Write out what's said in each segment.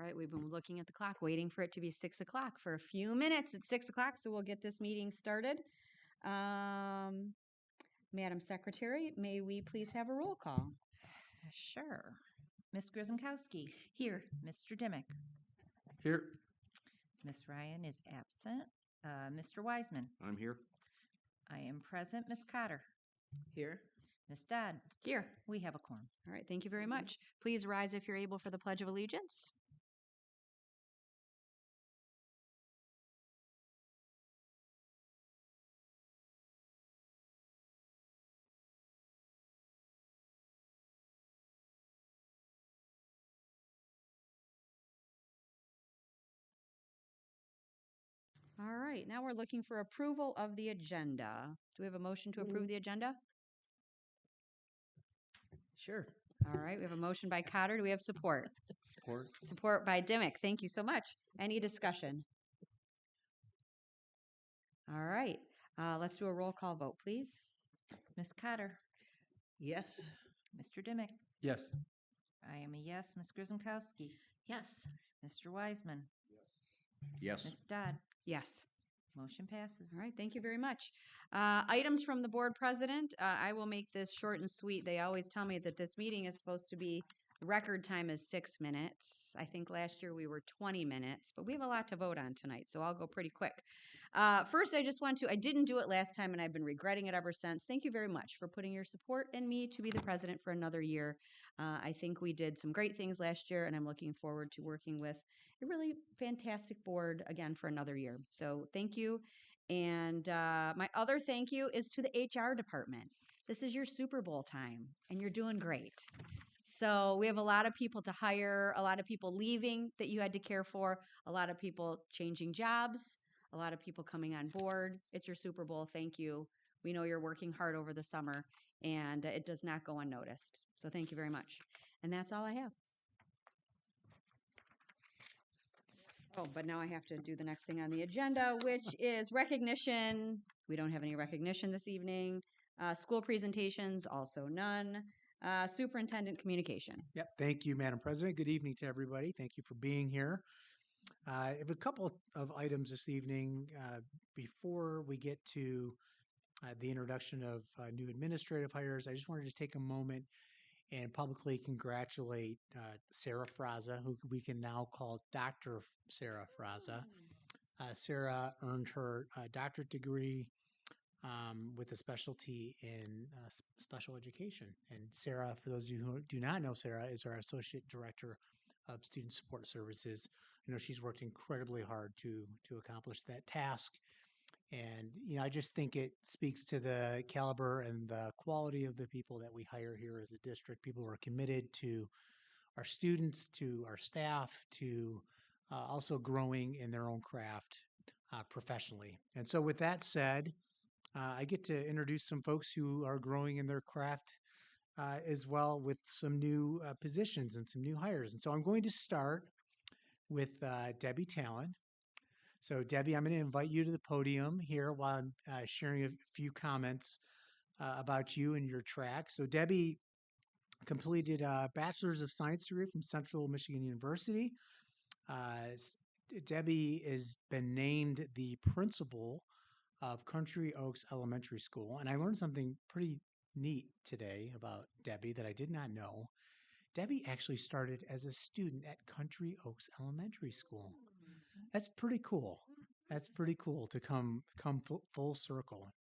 right, we've been looking at the clock, waiting for it to be 6 o'clock for a few minutes. It's 6 o'clock, so we'll get this meeting started. Madam Secretary, may we please have a roll call? Sure. Ms. Grzymkowski. Here. Mr. Dimick. Here. Ms. Ryan is absent. Mr. Wiseman. I'm here. I am present. Ms. Cotter. Here. Ms. Dodd. Here. We have a quorum. All right, thank you very much. Please rise if you're able for the Pledge of Allegiance. All right, now we're looking for approval of the agenda. Do we have a motion to approve the agenda? Sure. All right, we have a motion by Cotter. Do we have support? Support. Support by Dimick. Thank you so much. Any discussion? All right, let's do a roll call vote, please. Ms. Cotter. Yes. Mr. Dimick. Yes. I am a yes. Ms. Grzymkowski. Yes. Mr. Wiseman. Yes. Ms. Dodd. Yes. Motion passes. All right, thank you very much. Items from the board president. I will make this short and sweet. They always tell me that this meeting is supposed to be, the record time is 6 minutes. I think last year we were 20 minutes, but we have a lot to vote on tonight, so I'll go pretty quick. First, I didn't do it last time, and I've been regretting it ever since. Thank you very much for putting your support in me to be the president for another year. I think we did some great things last year, and I'm looking forward to working with a really fantastic board again for another year. So thank you. And my other thank you is to the HR department. This is your Super Bowl time, and you're doing great. So we have a lot of people to hire, a lot of people leaving that you had to care for, a lot of people changing jobs, a lot of people coming on board. It's your Super Bowl. Thank you. We know you're working hard over the summer, and it does not go unnoticed. So thank you very much. And that's all I have. Oh, but now I have to do the next thing on the agenda, which is recognition. We don't have any recognition this evening. School presentations, also none. Superintendent communication. Yep. Thank you, Madam President. Good evening to everybody. Thank you for being here. I have a couple of items this evening before we get to the introduction of new administrative hires. I just wanted to take a moment and publicly congratulate Sarah Fraza, who we can now call Dr. Sarah Fraza. Sarah earned her doctorate degree with a specialty in special education. And Sarah, for those of you who do not know, Sarah is our Associate Director of Student Support Services. She's worked incredibly hard to accomplish that task. And, I just think it speaks to the caliber and the quality of the people that we hire here as a district. People who are committed to our students, to our staff, to also growing in their own craft professionally. And so with that said, I get to introduce some folks who are growing in their craft as well with some new positions and some new hires. And so I'm going to start with Debbie Talon. So Debbie, I'm going to invite you to the podium here while I'm sharing a few comments about you and your track. So Debbie completed a Bachelor's of Science degree from Central Michigan University. Debbie has been named the principal of Country Oaks Elementary School. And I learned something pretty neat today about Debbie that I did not know. Debbie actually started as a student at Country Oaks Elementary School. That's pretty cool. That's pretty cool to come full circle.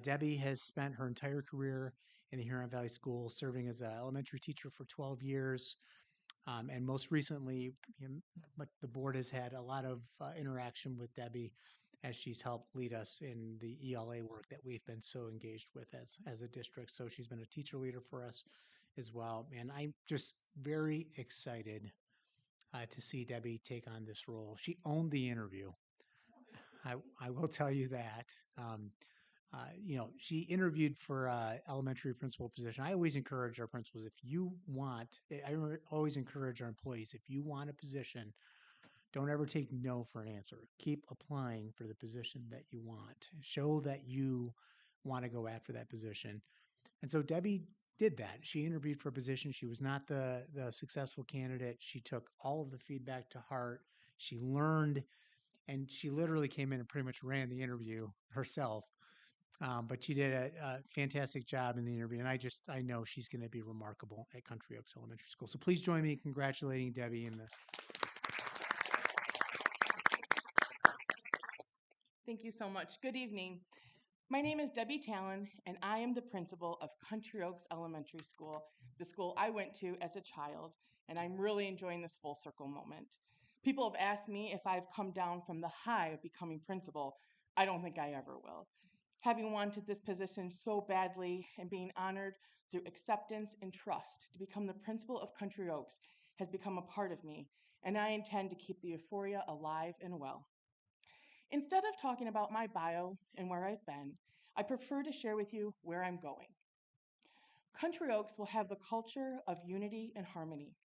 Debbie has spent her entire career in the Huron Valley School, serving as an elementary teacher for 12 years. And most recently, the board has had a lot of interaction with Debbie as she's helped lead us in the ELA work that we've been so engaged with as a district. So she's been a teacher leader for us as well. And I'm just very excited to see Debbie take on this role. She owned the interview. I will tell you that. She interviewed for elementary principal position. I always encourage our principals, always encourage our employees, if you want a position, don't ever take no for an answer. Keep applying for the position that you want. Show that you want to go after that position. And so Debbie did that. She interviewed for a position. She was not the successful candidate. She took all of the feedback to heart. She learned, and she literally came in and pretty much ran the interview herself. But she did a fantastic job in the interview, and I know she's going to be remarkable at Country Oaks Elementary School. So please join me in congratulating Debbie and the. Thank you so much. Good evening. My name is Debbie Talon, and I am the principal of Country Oaks Elementary School, the school I went to as a child, and I'm really enjoying this full circle moment. People have asked me if I've come down from the high of becoming principal. I don't think I ever will. Having wanted this position so badly and being honored through acceptance and trust to become the principal of Country Oaks has become a part of me, and I intend to keep the euphoria alive and well. Instead of talking about my bio and where I've been, I prefer to share with you where I'm going. Country Oaks will have the culture of unity and harmony,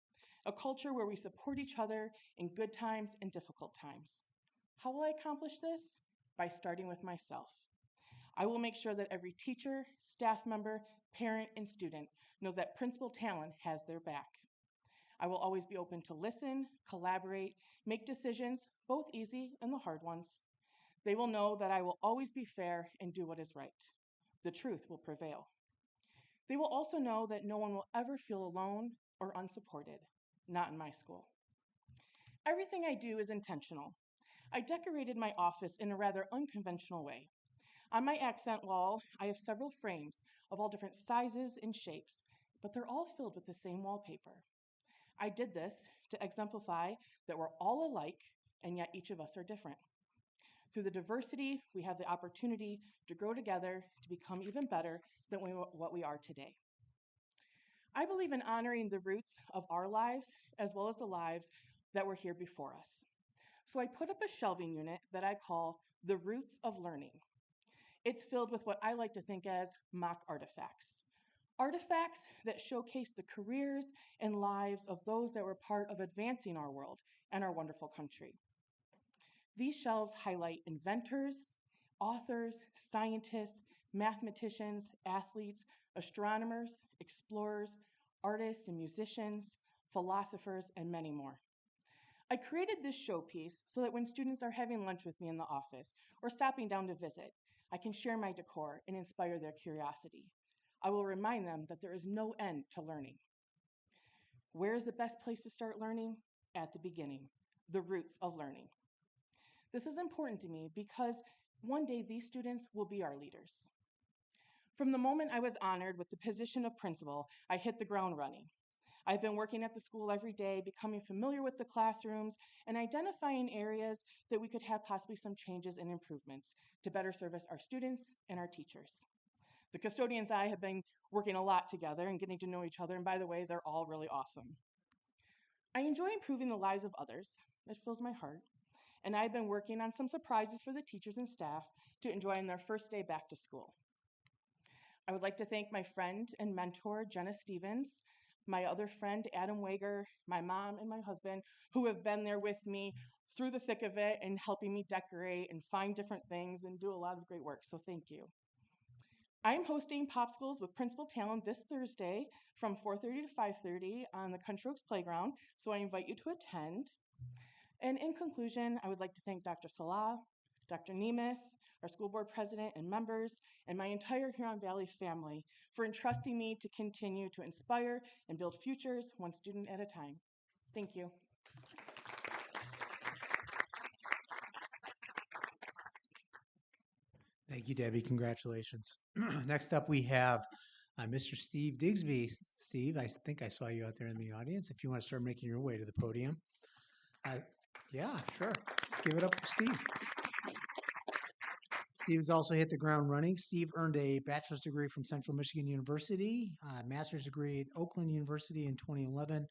a culture where we support each other in good times and difficult times. How will I accomplish this? By starting with myself. I will make sure that every teacher, staff member, parent, and student knows that Principal Talon has their back. I will always be open to listen, collaborate, make decisions, both easy and the hard ones. They will know that I will always be fair and do what is right. The truth will prevail. They will also know that no one will ever feel alone or unsupported, not in my school. Everything I do is intentional. I decorated my office in a rather unconventional way. On my accent wall, I have several frames of all different sizes and shapes, but they're all filled with the same wallpaper. I did this to exemplify that we're all alike, and yet each of us are different. Through the diversity, we have the opportunity to grow together to become even better than what we are today. I believe in honoring the roots of our lives as well as the lives that were here before us. So I put up a shelving unit that I call the Roots of Learning. It's filled with what I like to think as mock artifacts. Artifacts that showcase the careers and lives of those that were part of advancing our world and our wonderful country. These shelves highlight inventors, authors, scientists, mathematicians, athletes, astronomers, explorers, artists and musicians, philosophers, and many more. I created this showpiece so that when students are having lunch with me in the office or stopping down to visit, I can share my decor and inspire their curiosity. I will remind them that there is no end to learning. Where is the best place to start learning? At the beginning, the roots of learning. This is important to me because one day these students will be our leaders. From the moment I was honored with the position of principal, I hit the ground running. I've been working at the school every day, becoming familiar with the classrooms, and identifying areas that we could have possibly some changes and improvements to better service our students and our teachers. The custodians and I have been working a lot together and getting to know each other, and by the way, they're all really awesome. I enjoy improving the lives of others. It fills my heart. And I've been working on some surprises for the teachers and staff to enjoy on their first day back to school. I would like to thank my friend and mentor, Jenna Stevens, my other friend, Adam Wager, my mom, and my husband, who have been there with me through the thick of it and helping me decorate and find different things and do a lot of great work, so thank you. I'm hosting Popsicles with Principal Talon this Thursday from 4:30 to 5:30 on the Country Oaks Playground, so I invite you to attend. And in conclusion, I would like to thank Dr. Salah, Dr. Nemeth, our school board president and members, and my entire Huron Valley family for entrusting me to continue to inspire and build futures one student at a time. Thank you. Thank you, Debbie. Congratulations. Next up, we have Mr. Steve Digsby. Steve, I think I saw you out there in the audience. If you want to start making your way to the podium. Yeah, sure. Let's give it up for Steve. Steve has also hit the ground running. Steve earned a bachelor's degree from Central Michigan University, a master's degree at Oakland University in 2011.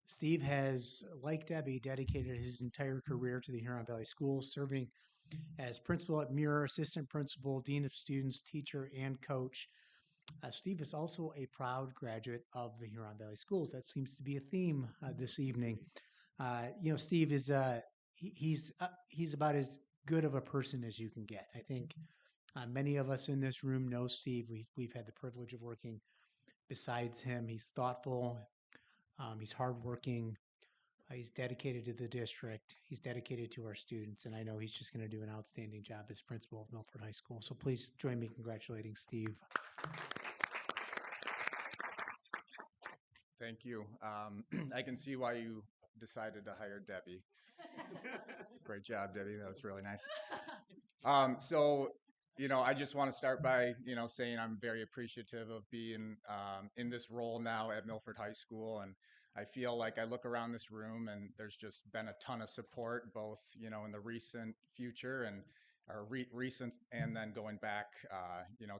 Steve has, like Debbie, dedicated his entire career to the Huron Valley Schools, serving as principal at Muir, assistant principal, dean of students, teacher, and coach. Steve is also a proud graduate of the Huron Valley Schools. That seems to be a theme this evening. Steve is he's about as good of a person as you can get. I think many of us in this room know Steve. We've had the privilege of working besides him. He's thoughtful. He's hardworking. He's dedicated to the district. He's dedicated to our students, and I know he's just going to do an outstanding job as principal of Milford High School. So please join me in congratulating Steve. Thank you. I can see why you decided to hire Debbie. Great job, Debbie. That was really nice. I just want to start by, saying I'm very appreciative of being in this role now at Milford High School. And I feel like I look around this room and there's just been a ton of support, both, in the recent future and recent, and then going back,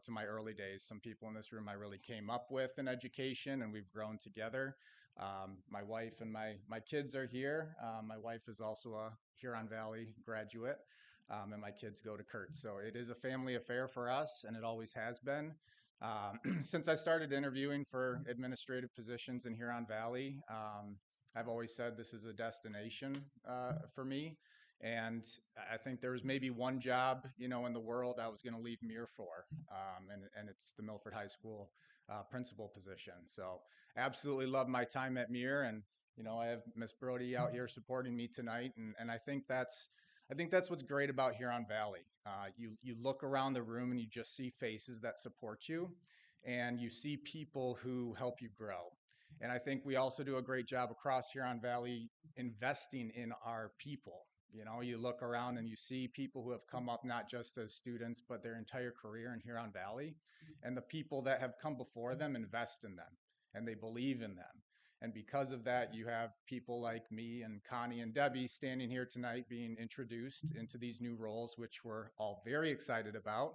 to my early days. Some people in this room I really came up with in education, and we've grown together. My wife and my kids are here. My wife is also a Huron Valley graduate. And my kids go to Kurtz. So it is a family affair for us, and it always has been. Since I started interviewing for administrative positions in Huron Valley, I've always said this is a destination for me. And I think there was maybe one job, in the world I was going to leave Muir for, and it's the Milford High School principal position. So absolutely love my time at Muir, and I have Miss Brody out here supporting me tonight, and I think that's what's great about Huron Valley. You look around the room and you just see faces that support you, and you see people who help you grow. And I think we also do a great job across Huron Valley investing in our people. You look around and you see people who have come up not just as students, but their entire career in Huron Valley. And the people that have come before them invest in them, and they believe in them. And because of that, you have people like me and Connie and Debbie standing here tonight being introduced into these new roles, which we're all very excited about.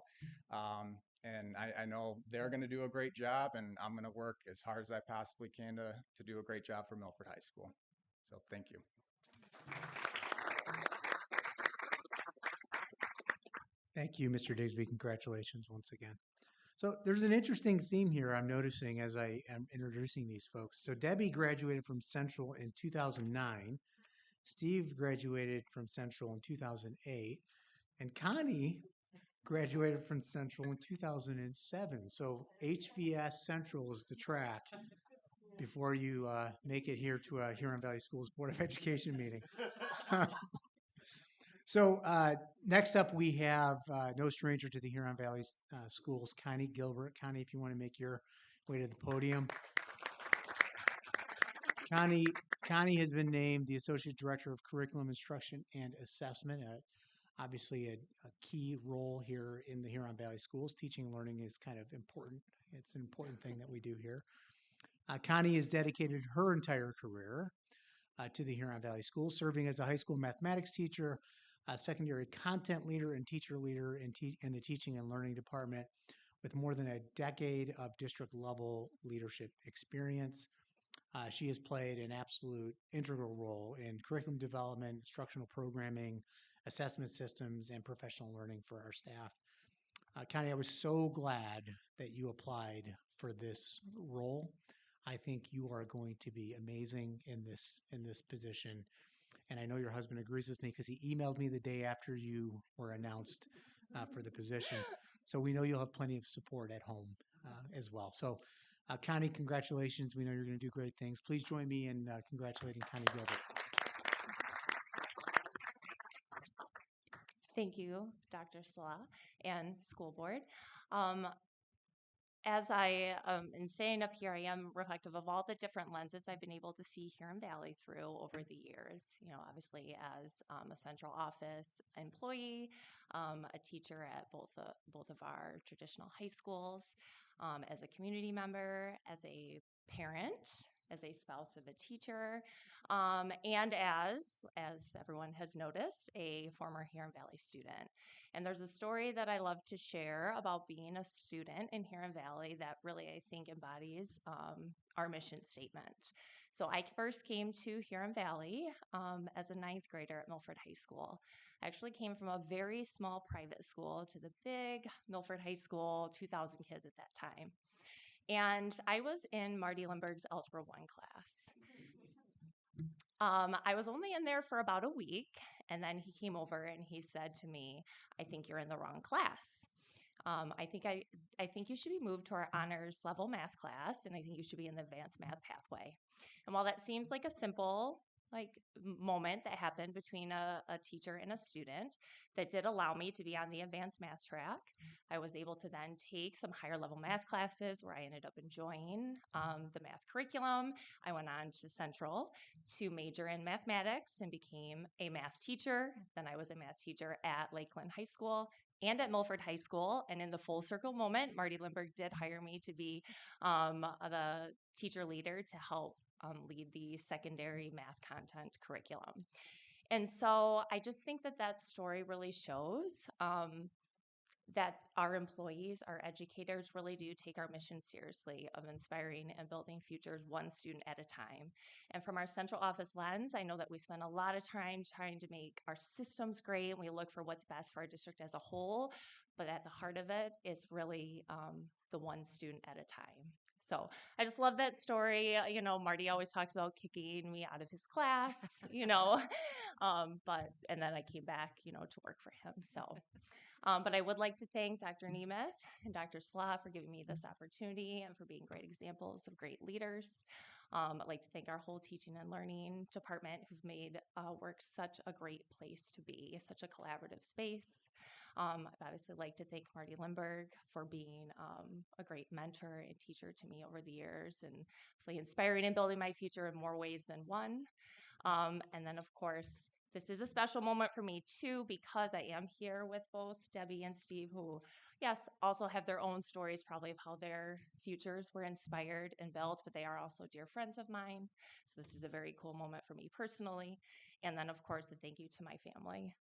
And I know they're going to do a great job, and I'm going to work as hard as I possibly can to do a great job for Milford High School. So thank you. Thank you, Mr. Digsby. Congratulations once again. So there's an interesting theme here I'm noticing as I am introducing these folks. So Debbie graduated from Central in 2009. Steve graduated from Central in 2008. And Connie graduated from Central in 2007. So HVS Central is the track before you make it here to a Huron Valley Schools Board of Education meeting. So next up, we have no stranger to the Huron Valley Schools, Connie Gilbert. Connie, if you want to make your way to the podium. Connie has been named the Associate Director of Curriculum Instruction and Assessment. Obviously, a key role here in the Huron Valley Schools. Teaching and learning is kind of important. It's an important thing that we do here. Connie has dedicated her entire career to the Huron Valley Schools, serving as a high school mathematics teacher, a secondary content leader and teacher leader in the teaching and learning department, with more than a decade of district level leadership experience. She has played an absolute integral role in curriculum development, instructional programming, assessment systems, and professional learning for our staff. Connie, I was so glad that you applied for this role. I think you are going to be amazing in this position. And I know your husband agrees with me because he emailed me the day after you were announced for the position. So we know you'll have plenty of support at home as well. So Connie, congratulations. We know you're going to do great things. Please join me in congratulating Connie Gilbert. Thank you, Dr. Salah and school board. As I am standing up here, I am reflective of all the different lenses I've been able to see Huron Valley through over the years. Obviously as a central office employee, a teacher at both of our traditional high schools, as a community member, as a parent, as a spouse of a teacher, and as everyone has noticed, a former Huron Valley student. And there's a story that I love to share about being a student in Huron Valley that really, I think, embodies our mission statement. So I first came to Huron Valley as a ninth grader at Milford High School. I actually came from a very small private school to the big Milford High School, 2,000 kids at that time. And I was in Marty Lindbergh's Algebra 1 class. I was only in there for about a week, and then he came over and he said to me, "I think you're in the wrong class." I think you should be moved to our honors level math class, and I think you should be in the advanced math pathway. And while that seems like a simple moment that happened between a teacher and a student, that did allow me to be on the advanced math track. I was able to then take some higher level math classes where I ended up enjoying the math curriculum. I went on to Central to major in mathematics and became a math teacher. Then I was a math teacher at Lakeland High School and at Milford High School. And in the full circle moment, Marty Lindbergh did hire me to be the teacher leader to help lead the secondary math content curriculum. And so I just think that that story really shows that our employees, our educators really do take our mission seriously of inspiring and building futures one student at a time. And from our central office lens, I know that we spend a lot of time trying to make our systems great and we look for what's best for our district as a whole, but at the heart of it is really the one student at a time. So I just love that story. You know, Marty always talks about kicking me out of his class, you know, and then I came back, you know, to work for him. So but I would like to thank Dr. Nemeth and Dr. Slaw for giving me this opportunity and for being great examples of great leaders. I'd like to thank our whole teaching and learning department who've made work such a great place to be, such a collaborative space. I'd obviously like to thank Marty Lindbergh for being a great mentor and teacher to me over the years and actually inspiring and building my future in more ways than one. And then, of course, this is a special moment for me, too, because I am here with both Debbie and Steve, who, yes, also have their own stories probably of how their futures were inspired and built, but they are also dear friends of mine. So this is a very cool moment for me personally. And then, of course, a thank you to my family,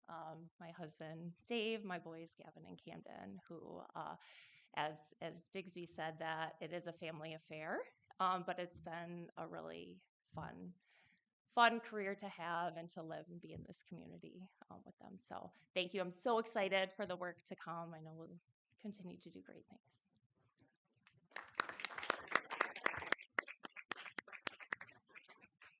my husband, Dave, my boys, Gavin and Camden, who, as Digsby said, that it is a family affair, but it's been a really fun career to have and to live and be in this community with them. So thank you. I'm so excited for the work to come. I know we'll continue to do great things.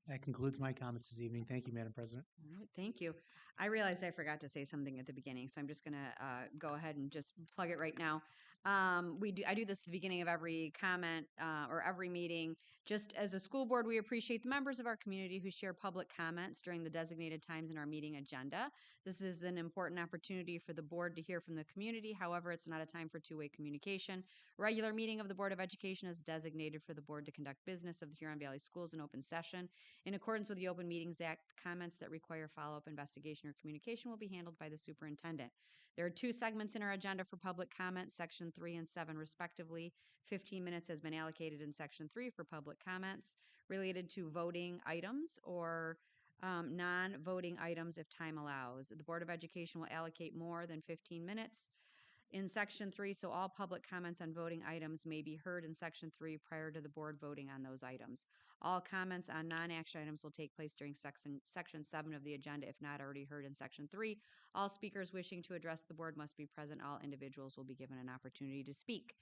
That concludes my comments this evening. Thank you, Madam President. All right, thank you. I realized I forgot to say something at the beginning, so I'm just going to go ahead and just plug it right now. I do this at the beginning of every comment or every meeting. Just as a school board, we appreciate the members of our community who share public comments during the designated times in our meeting agenda. This is an important opportunity for the board to hear from the community. However, it's not a time for two-way communication. Regular meeting of the Board of Education is designated for the board to conduct business of the Huron Valley Schools in open session. In accordance with the Open Meetings Act, comments that require follow-up investigation or communication will be handled by the superintendent. There are two segments in our agenda for public comment, Section 3 and 7 respectively. 15 minutes has been allocated in Section 3 for public comments related to voting items or non-voting items if time allows. The Board of Education will allocate more than 15 minutes in Section 3, so all public comments on voting items may be heard in Section 3 prior to the board voting on those items. All comments on non-action items will take place during Section 7 of the agenda if not already heard in Section 3. All speakers wishing to address the board must be present. All individuals will be given an opportunity to speak.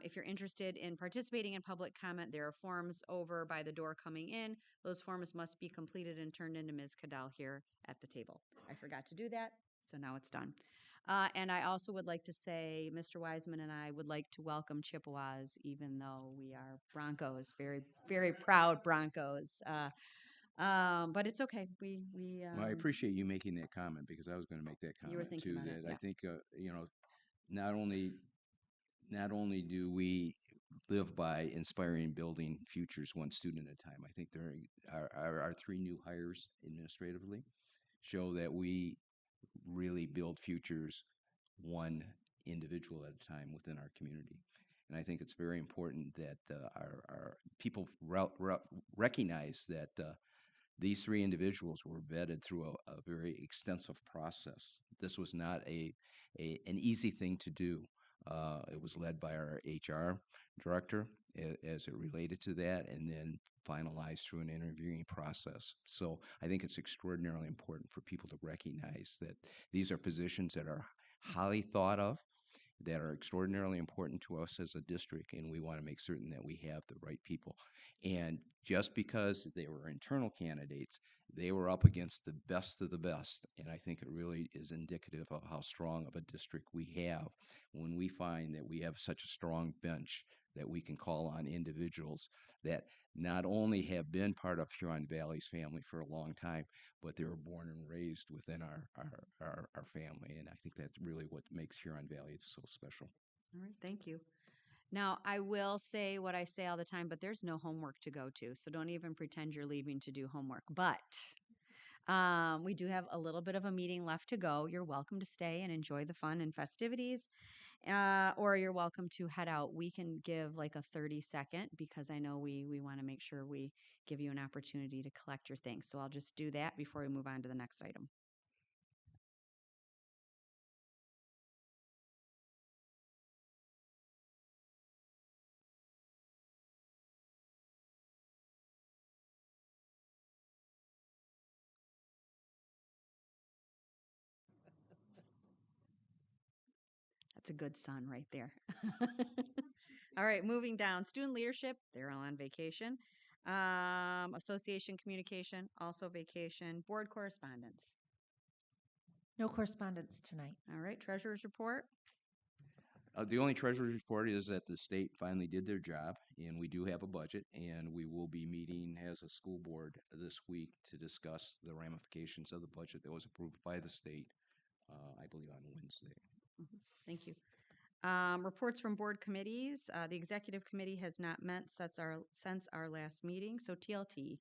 If you're interested in participating in public comment, there are forms over by the door coming in. Those forms must be completed and turned into Ms. Cadell here at the table. I forgot to do that, so now it's done. And I also would like to say, Mr. Wiseman and I would like to welcome Chippewas, even though we are Broncos, very, very proud Broncos. But it's okay. Well, I appreciate you making that comment because I was going to make that You were comment thinking too. about it, That yeah. I think not only do we live by inspiring building futures one student at a time. I think our three new hires administratively show that we really build futures one individual at a time within our community. And I think it's very important that our people recognize that these three individuals were vetted through a very extensive process. This was not an easy thing to do. It was led by our HR director as it related to that, and then finalized through an interviewing process. So I think it's extraordinarily important for people to recognize that these are positions that are highly thought of, that are extraordinarily important to us as a district, and we want to make certain that we have the right people. And just because they were internal candidates, they were up against the best of the best, and I think it really is indicative of how strong of a district we have when we find that we have such a strong bench that we can call on individuals that not only have been part of Huron Valley's family for a long time, but they were born and raised within our family. And I think that's really what makes Huron Valley so special. All right, thank you. Now, I will say what I say all the time, but there's no homework to go to. So don't even pretend you're leaving to do homework. But we do have a little bit of a meeting left to go. You're welcome to stay and enjoy the fun and festivities, or you're welcome to head out. We can give like a 30-second because I know we want to make sure we give you an opportunity to collect your things. So I'll just do that before we move on to the next item. That's a good son right there. All right, moving down. Student leadership, they're all on vacation. Association communication, also vacation. Board correspondence. No correspondence tonight. All right, treasurer's report. The only treasurer's report is that the state finally did their job, and we do have a budget, and we will be meeting as a school board this week to discuss the ramifications of the budget that was approved by the state, I believe on Wednesday. Thank you. Reports from board committees. The executive committee has not met since our last meeting. So TLT.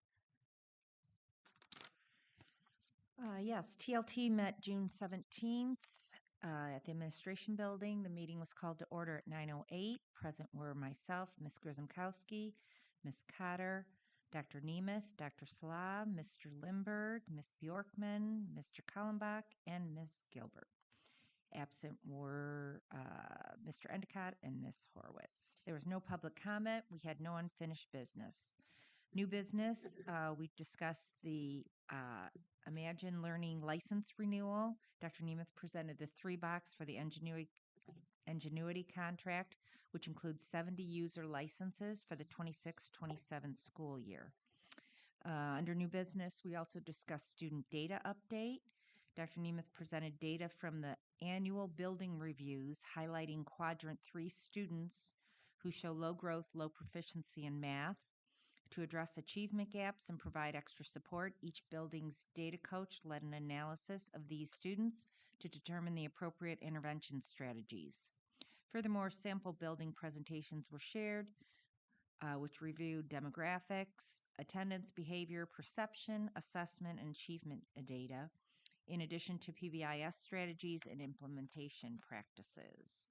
Yes, TLT met June 17th at the administration building. The meeting was called to order at 9:08. Present were myself, Ms. Grzymkowski, Ms. Cotter, Dr. Nemeth, Dr. Salah, Mr. Limberg, Ms. Bjorkman, Mr. Kallenbach, and Ms. Gilbert. Absent were Mr. Endicott and Ms. Horowitz. There was no public comment. We had no unfinished business. New business, we discussed the Imagine Learning license renewal. Dr. Nemeth presented the 3-box for the Ingenuity contract, which includes 70 user licenses for the 26-27 school year. Under new business, we also discussed student data update. Dr. Nemeth presented data from the annual building reviews highlighting quadrant 3 students who show low growth, low proficiency in math. To address achievement gaps and provide extra support, each building's data coach led an analysis of these students to determine the appropriate intervention strategies. Furthermore, sample building presentations were shared, which reviewed demographics, attendance, behavior, perception, assessment, and achievement data, in addition to PBIS strategies and implementation practices.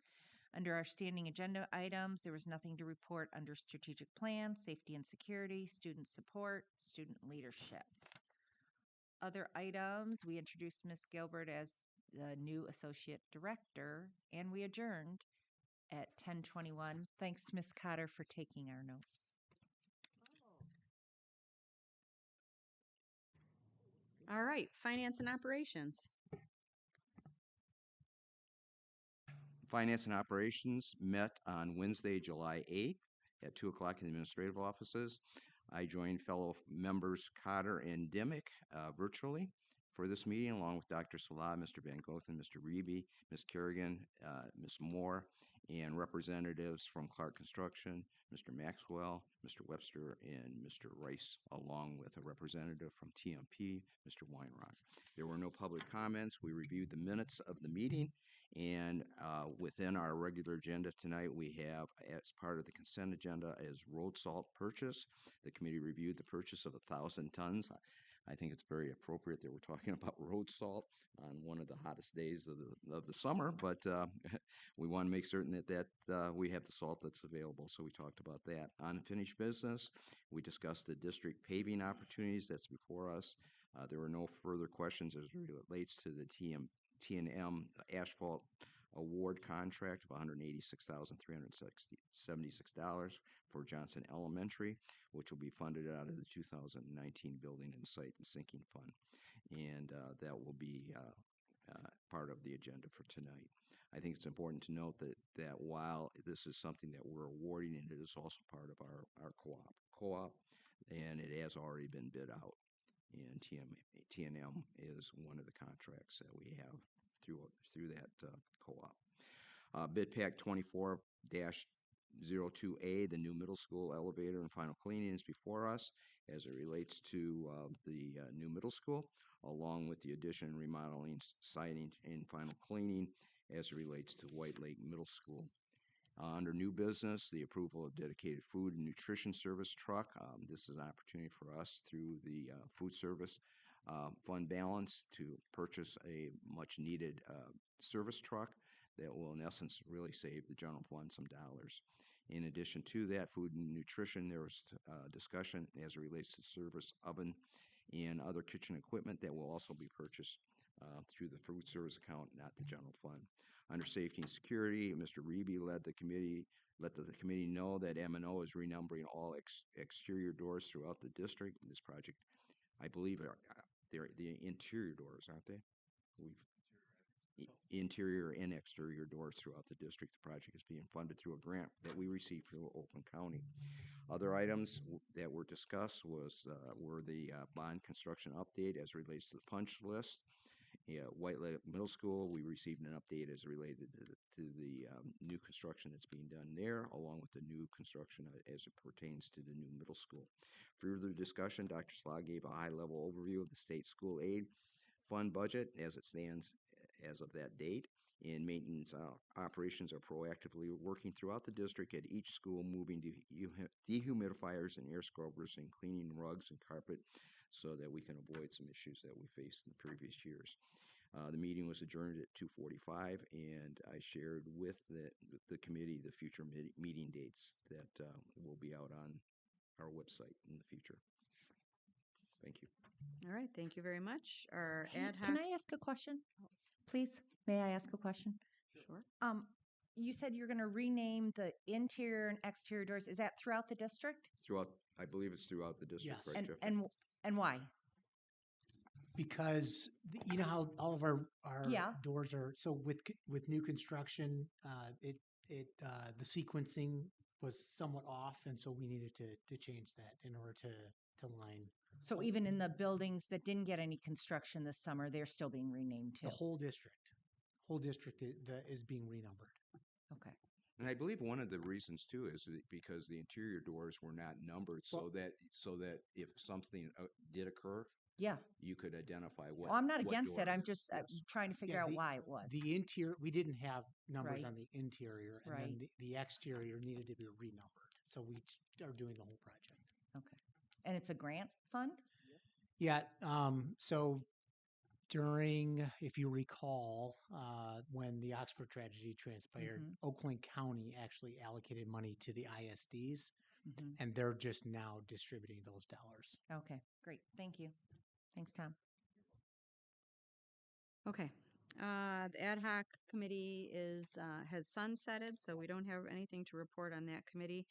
Under our standing agenda items, there was nothing to report under strategic plan, safety and security, student support, student leadership. Other items, we introduced Ms. Gilbert as the new associate director, and we adjourned at 10:21. Thanks to Ms. Cotter for taking our notes. All right, finance and operations. Finance and Operations met on Wednesday, July 8th at 2 o'clock in the administrative offices. I joined fellow members Cotter and Dimick virtually for this meeting, along with Dr. Salah, Mr. Van Gothen, Mr. Reeby, Ms. Kerrigan, Ms. Moore, and representatives from Clark Construction, Mr. Maxwell, Mr. Webster, and Mr. Rice, along with a representative from TMP, Mr. Weinrock. There were no public comments. We reviewed the minutes of the meeting. And within our regular agenda tonight, we have, as part of the consent agenda, is road salt purchase. The committee reviewed the purchase of 1,000 tons. I think it's very appropriate that we're talking about road salt on one of the hottest days of the summer, but we want to make certain that we have the salt that's available, so we talked about that. Unfinished business, we discussed the district paving opportunities that's before us. There were no further questions as it relates to the T&M asphalt award contract of $186,376 for Johnson Elementary, which will be funded out of the 2019 Building and Site and Sinking Fund. And that will be part of the agenda for tonight. I think it's important to note that while this is something that we're awarding, it is also part of our co-op, and it has already been bid out. And TNM is one of the contracts that we have through that co-op. Bid pack 24-02A, the new middle school elevator and final cleaning is before us as it relates to the new middle school, along with the addition and remodeling, siding, and final cleaning as it relates to White Lake Middle School. Under new business, the approval of dedicated food and nutrition service truck. This is an opportunity for us through the food service fund balance to purchase a much needed service truck that will in essence really save the general fund some dollars. In addition to that, food and nutrition, there was discussion as it relates to service oven and other kitchen equipment that will also be purchased through the food service account, not the general fund. Under safety and security, Mr. Reeby let the committee know that M&O is renumbering all exterior doors throughout the district. This project, I believe, they're the interior doors, aren't they? Interior and exterior doors throughout the district. The project is being funded through a grant that we received through Oakland County. Other items that were discussed were the bond construction update as relates to the punch list. White Lake Middle School, we received an update as related to the new construction that's being done there, along with the new construction as it pertains to the new middle school. Further discussion, Dr. Slog gave a high-level overview of the state school aid fund budget as it stands as of that date. And maintenance operations are proactively working throughout the district at each school, moving to dehumidifiers and air scrubbers and cleaning rugs and carpet so that we can avoid some issues that we faced in the previous years. The meeting was adjourned at 2:45, and I shared with the committee the future meeting dates that will be out on our website in the future. Thank you. All right, thank you very much. Our Hey, ad hoc. can I ask a question? Please, may I ask a question? Sure. You said you're going to rename the interior and exterior doors. Is that throughout the district? I believe it's throughout the district, Yes. right, Jeff? And why? Because you know how all of our Yeah. doors are, so with new construction, the sequencing was somewhat off, and so we needed to change that in order to line. So even in the buildings that didn't get any construction this summer, they're still being renamed too. The whole district is being renumbered. Okay. And I believe one of the reasons too is because the interior doors were not numbered, so that if something did occur, Yeah. you could identify what. Well, I'm not what against door it. I'm is. just Yes. trying to figure Yeah, out why it was. The interior, we didn't have numbers Right. on the interior, and then the exterior needed to be renumbered. So we are doing the whole project. Okay. And it's a grant fund? Yeah. So during, if you recall, when the Oxford tragedy transpired, Mhm. Oakland County actually allocated money to the ISDs, Mhm. and they're just now distributing those dollars. Okay, great. Thank you. Thanks, Tom. Okay. The ad hoc committee has sunsetted, so we don't have anything to report on that committee.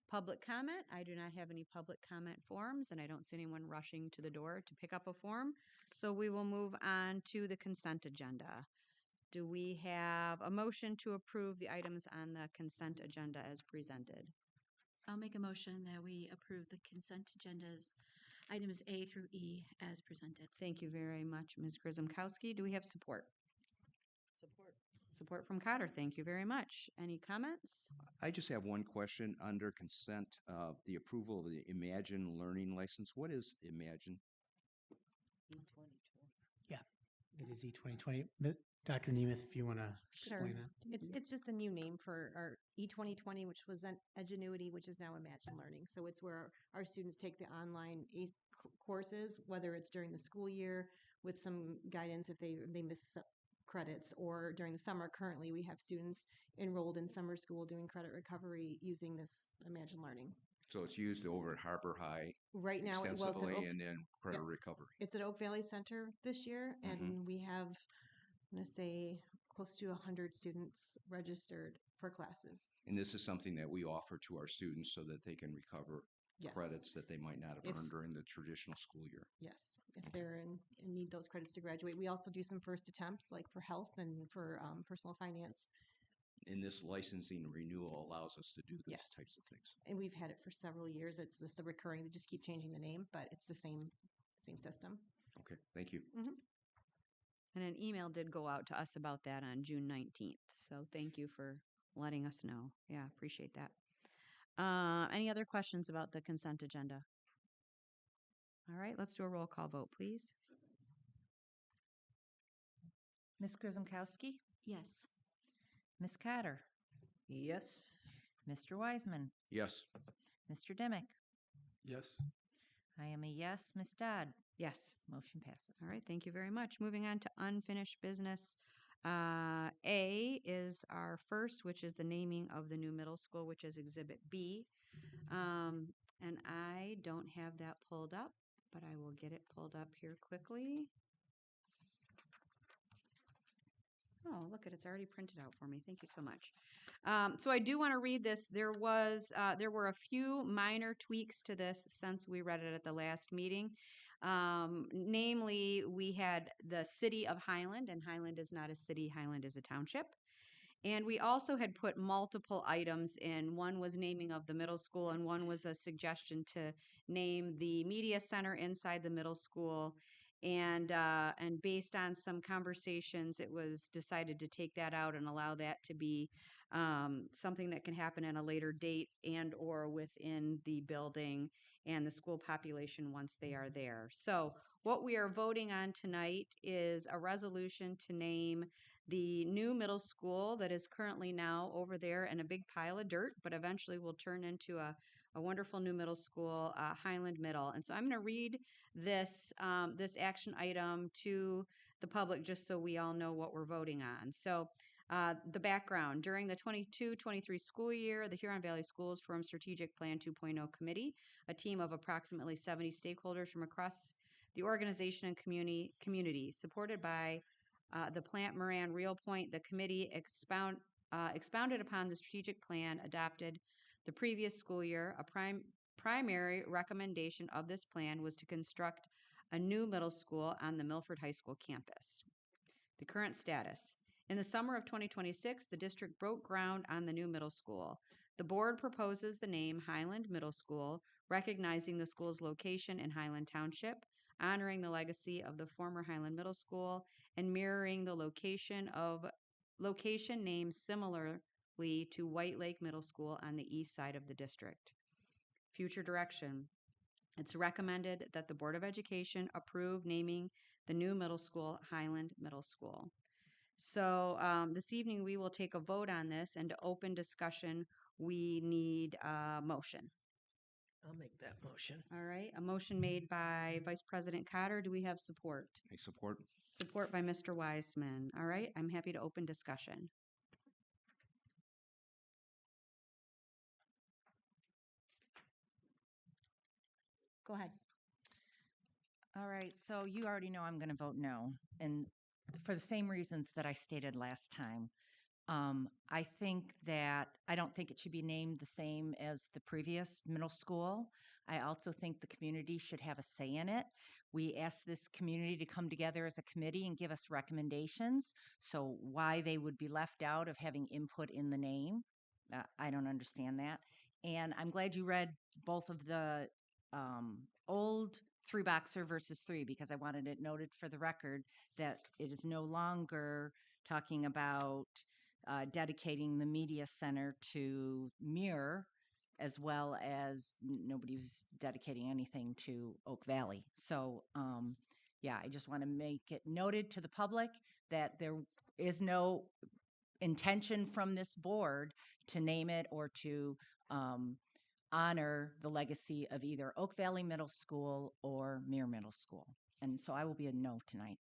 Public comment, I do not have any public comment forms, and I don't see anyone rushing to the door to pick up a form. So we will move on to the consent agenda. Do we have a motion to approve the items on the consent agenda as presented? I'll make a motion that we approve the consent agendas, items A through E as presented. Thank you very much, Ms. Grzymkowski. Do we have support? Support from Cotter. Thank you very much. Any comments? I just have one question under consent. The approval of the Imagine Learning License. What is Imagine? Yeah, it is E2020. Dr. Nemeth, if you want to explain that. It's just a new name for our E2020, which was then Edgenuity, which is now Imagine Learning. So it's where our students take the online courses, whether it's during the school year with some guidance if they miss credits, or during the summer. Currently, we have students enrolled in summer school doing credit recovery using this Imagine Learning. So it's used over at Harbor High Right now, extensively, and then credit recovery. It's at Oak Valley Center this year, and we have, I'm going to say, close to 100 students registered for classes. And this is something that we offer to our students so that they can recover Yes. credits that they might not have If- earned during the traditional school year. Yes, if they're in need those credits to graduate. We also do some first attempts, like for health and for personal finance. And this licensing renewal allows us to do these Yes. types of things. And we've had it for several years. It's just a recurring, they just keep changing the name, but it's the same system. Okay, thank you. And an email did go out to us about that on June 19th. So thank you for letting us know. Yeah, appreciate that. Any other questions about the consent agenda? All right, let's do a roll call vote, please. Ms. Grzymkowski, Yes. Ms. Cotter, Yes. Mr. Wiseman, Yes. Mr. Dimick. Yes. I am a yes. Ms. Dodd. Yes. Motion passes. All right, thank you very much. Moving on to unfinished business. A is our first, which is the naming of the new middle school, which is Exhibit B. And I don't have that pulled up, but I will get it pulled up here quickly. Oh, look at it's already printed out for me. Thank you so much. So I do want to read this. There were a few minor tweaks to this since we read it at the last meeting. Namely, we had the city of Highland, and Highland is not a city, Highland is a township. And we also had put multiple items in. One was naming of the middle school, and one was a suggestion to name the media center inside the middle school. And based on some conversations, it was decided to take that out and allow that to be something that can happen at a later date and or within the building and the school population once they are there. So what we are voting on tonight is a resolution to name the new middle school that is currently now over there in a big pile of dirt, but eventually will turn into a wonderful new middle school, Highland Middle. And so I'm going to read this action item to the public just so we all know what we're voting on. So the background, during the 22-23 school year, the Huron Valley Schools formed Strategic Plan 2.0 Committee, a team of approximately 70 stakeholders from across the organization and community supported by the Plant Moran Real Point. The committee expounded upon the strategic plan adopted the previous school year. A primary recommendation of this plan was to construct a new middle school on the Milford High School campus. The current status. In the summer of 2026, the district broke ground on the new middle school. The board proposes the name Highland Middle School, recognizing the school's location in Highland Township, honoring the legacy of the former Highland Middle School, and mirroring the location named similarly to White Lake Middle School on the east side of the district. Future direction. It's recommended that the Board of Education approve naming the new middle school Highland Middle School. So this evening we will take a vote on this, and to open discussion, we need a motion. I'll make that motion. All right, a motion made by Vice President Cotter. Do we have support? I support. Support by Mr. Wiseman. All right, I'm happy to open discussion. Go ahead. All right, so you already know I'm going to vote no, and for the same reasons that I stated last time. I don't think it should be named the same as the previous middle school. I also think the community should have a say in it. We asked this community to come together as a committee and give us recommendations. So why they would be left out of having input in the name, I don't understand that. And I'm glad you read both of the old 3-boxer versus 3, because I wanted it noted for the record that it is no longer talking about dedicating the media center to Muir, as well as nobody's dedicating anything to Oak Valley. So, yeah, I just want to make it noted to the public that there is no intention from this board to name it or to honor the legacy of either Oak Valley Middle School or Muir Middle School. And so I will be a no tonight.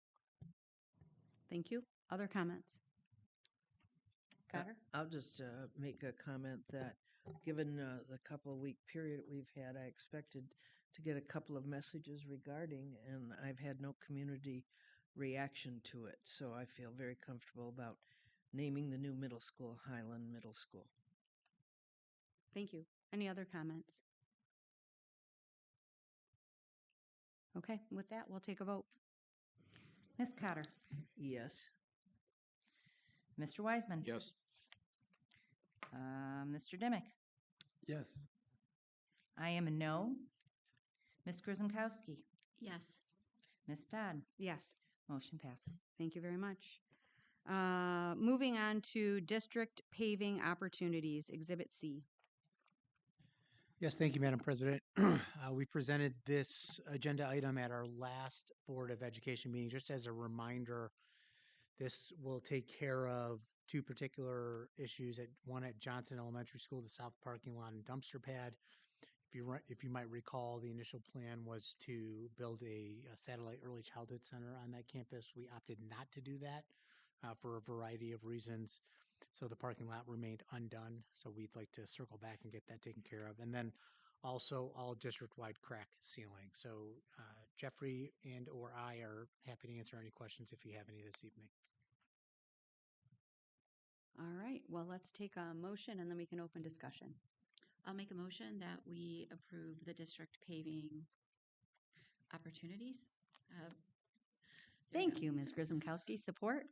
Thank you. Other comments? Cotter? I'll just make a comment that given the couple of week period we've had, I expected to get a couple of messages regarding, and I've had no community reaction to it. So I feel very comfortable about naming the new middle school Highland Middle School. Thank you. Any other comments? Okay, with that, we'll take a vote. Ms. Cotter, Yes. Mr. Wiseman. Yes. Mr. Dimick. Yes. I am a no. Ms. Grzymkowski. Yes. Ms. Dodd. Yes. Motion passes. Thank you very much. Moving on to district paving opportunities, Exhibit C. Yes, thank you, Madam President. We presented this agenda item at our last Board of Education meeting. Just as a reminder, this will take care of two particular issues. One at Johnson Elementary School, the south parking lot and dumpster pad. If you might recall, the initial plan was to build a satellite early childhood center on that campus. We opted not to do that for a variety of reasons. So the parking lot remained undone. So we'd like to circle back and get that taken care of. And then also all district-wide crack sealing. So Jeffrey and or I are happy to answer any questions if you have any this evening. All right, well, let's take a motion and then we can open discussion. I'll make a motion that we approve the district paving opportunities. Thank you, Ms. Grzymkowski. Support?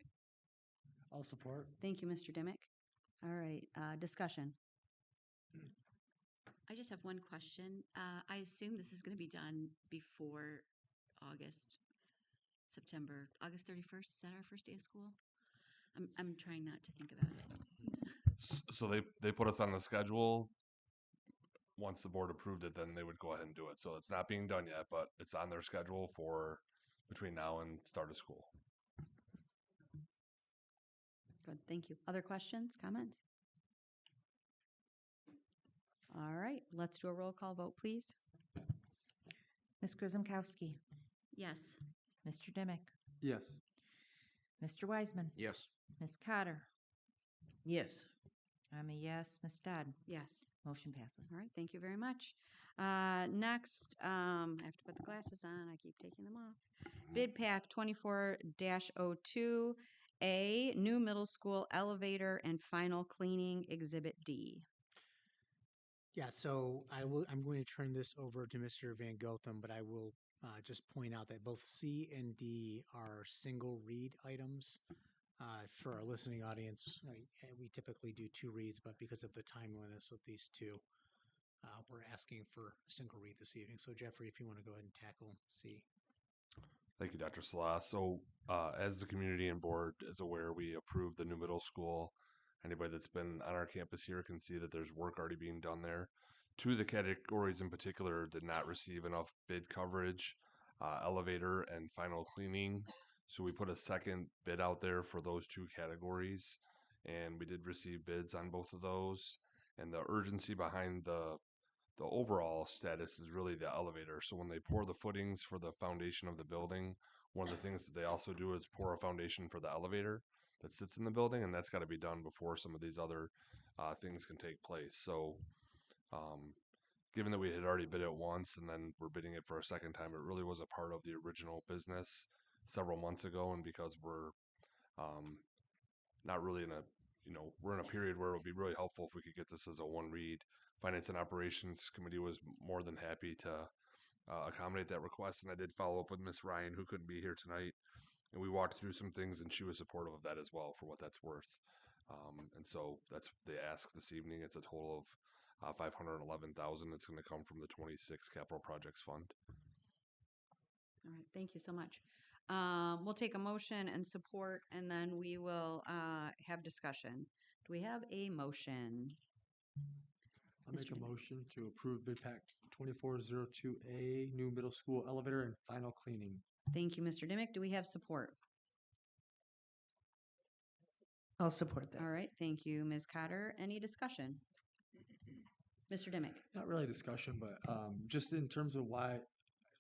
I'll support. Thank you, Mr. Dimick. All right, discussion. I just have one question. I assume this is going to be done before September, August 31st. Is that our first day of school? I'm trying not to think about it. So they put us on the schedule. Once the board approved it, then they would go ahead and do it. So it's not being done yet, but it's on their schedule for between now and start of school. Good, thank you. Other questions, comments? All right, let's do a roll call vote, please. Ms. Grzymkowski. Yes. Mr. Dimick. Yes. Mr. Wiseman. Yes. Ms. Cotter. Yes. I'm a yes. Ms. Dodd. Yes. Motion passes. All right, thank you very much. Next, I have to put the glasses on. I keep taking them off. Bid pack 24-02A, new middle school elevator and final cleaning, Exhibit D. Yeah, so I'm going to turn this over to Mr. Van Gotham, but I will just point out that both C and D are single read items. For our listening audience, we typically do 2 reads, but because of the timeliness of these two, we're asking for a single read this evening. So Jeffrey, if you want to go ahead and tackle C. Thank you, Dr. Salah. So as the community and board is aware, we approved the new middle school. Anybody that's been on our campus here can see that there's work already being done there. 2 of the categories in particular did not receive enough bid coverage, elevator and final cleaning. So we put a second bid out there for those 2 categories, and we did receive bids on both of those. And the urgency behind the overall status is really the elevator. So when they pour the footings for the foundation of the building, one of the things that they also do is pour a foundation for the elevator that sits in the building, and that's got to be done before some of these other things can take place. So given that we had already bid it once and then we're bidding it for a second time, it really was a part of the original business several months ago. And because we're not really we're in a period where it would be really helpful if we could get this as a 1 read. Finance and Operations Committee was more than happy to accommodate that request, and I did follow up with Ms. Ryan, who couldn't be here tonight, and we walked through some things, and she was supportive of that as well, for what that's worth. And so that's the ask this evening. It's a total of $511,000. It's going to come from the 26 Capital Projects Fund. All right, thank you so much. We'll take a motion and support, and then we will have discussion. Do we have a motion? I'll make Mr. a Dimick. motion to approve bid pack 2402A, new middle school elevator and final cleaning. Thank you, Mr. Dimick. Do we have support? I'll support that. All right, thank you, Ms. Cotter. Any discussion? Mr. Dimick. Not really a discussion, but just in terms of why,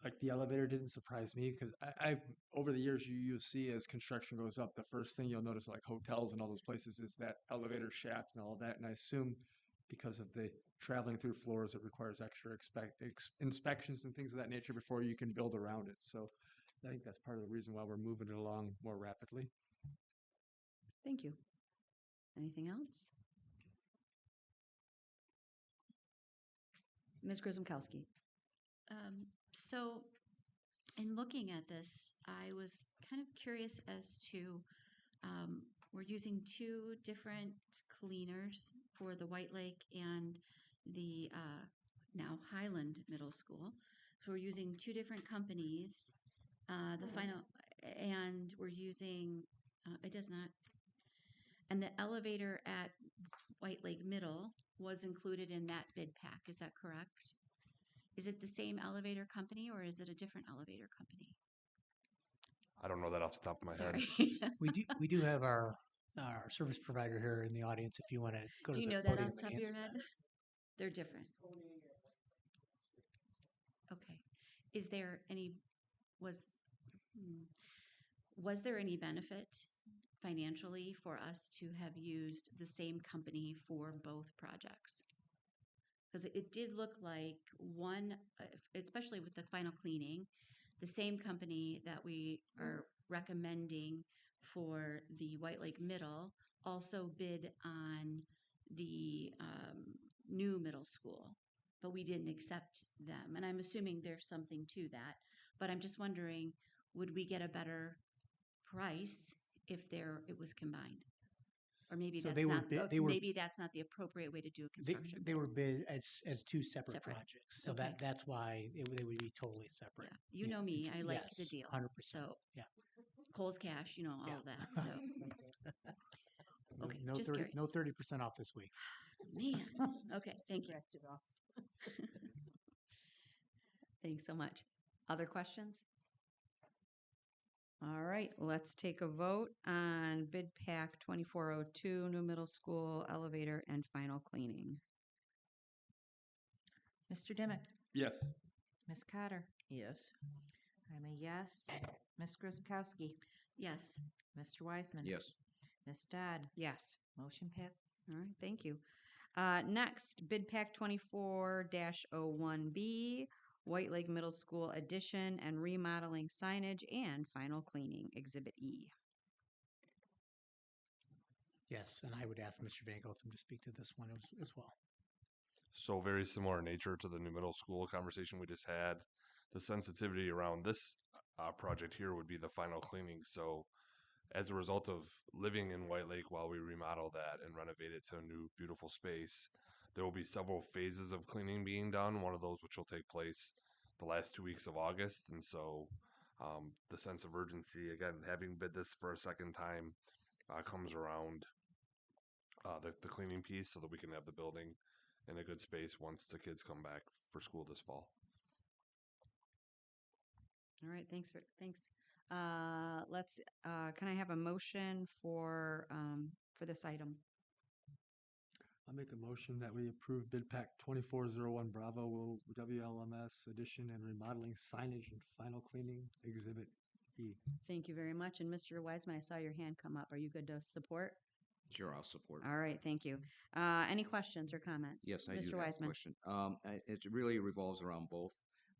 like, the elevator didn't surprise me, because I over the years you'll see as construction goes up, the first thing you'll notice, like hotels and all those places, is that elevator shaft and all of that. And I assume because of the traveling through floors, it requires extra inspections and things of that nature before you can build around it. So I think that's part of the reason why we're moving it along more rapidly. Thank you. Anything else? Ms. Grzymkowski. So in looking at this, I was kind of curious as to we're using two different cleaners for the White Lake and the now Highland Middle School. So we're using two different companies. The final, and we're using, it does not, and the elevator at White Lake Middle was included in that bid pack. Is that correct? Is it the same elevator company or is it a different elevator company? I don't know that off the top of my head. Sorry. We do have our service provider here in the audience. If you want to go Do to you the know that podium off the and top of your answer head? that. They're different. Okay. Is there any, was, hmm, was there any benefit financially for us to have used the same company for both projects? Because it did look like one, especially with the final cleaning, the same company that we are recommending for the White Lake Middle also bid on the new middle school, but we didn't accept them. And I'm assuming there's something to that. But I'm just wondering, would we get a better price if it was combined? Or maybe So that's they were not bid, they were maybe that's not the appropriate way to do a construction they bid. were bid as two separate Separate. projects. So Okay. that's why they would be totally separate. Yeah, you know me, I like the Yes, deal. 100%. So Yeah. Cole's Cash, you know, all Yeah. of that. So okay, No just 30, curious. no 30% off this week. Man. Okay, thank you. Scratch it off. Thanks so much. Other questions? All right, let's take a vote on bid pack 2402, new middle school elevator and final cleaning. Mr. Dimick, Yes. Ms. Cotter, Yes. I'm a yes. Ms. Grzybkowski, Yes. Mr. Wiseman. Yes. Ms. Dodd, Yes. motion passed. All right, thank you. Next, bid pack 24-01B, White Lake Middle School addition and remodeling signage and final cleaning, Exhibit E. Yes, and I would ask Mr. Van Gotham to speak to this one as well. So very similar in nature to the new middle school conversation we just had. The sensitivity around this project here would be the final cleaning. So as a result of living in White Lake while we remodel that and renovate it to a new beautiful space, there will be several phases of cleaning being done. One of those which will take place the last 2 weeks of August. And so the sense of urgency, again, having bid this for a second time, comes around the cleaning piece so that we can have the building in a good space once the kids come back for school this fall. All right, thanks. Can I have a motion for this item? I'll make a motion that we approve bid pack 2401 Bravo WLMS addition and remodeling signage and final cleaning, Exhibit E. Thank you very much. And Mr. Wiseman, I saw your hand come up. Are you good to support? Sure, I'll support. All right, thank you. Any questions or comments? Yes, I do Mr. have a Wiseman. question. It really revolves around both,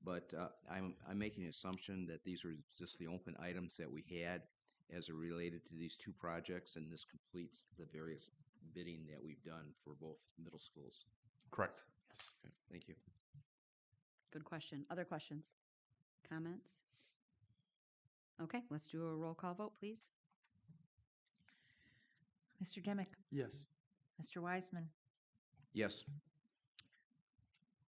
but I'm making an assumption that these were just the open items that we had as it related to these two projects, and this completes the various bidding that we've done for both middle schools. Correct. Yes. Okay, thank you. Good question. Other questions? Comments? Okay, let's do a roll call vote, please. Mr. Dimick, Yes. Mr. Wiseman, Yes.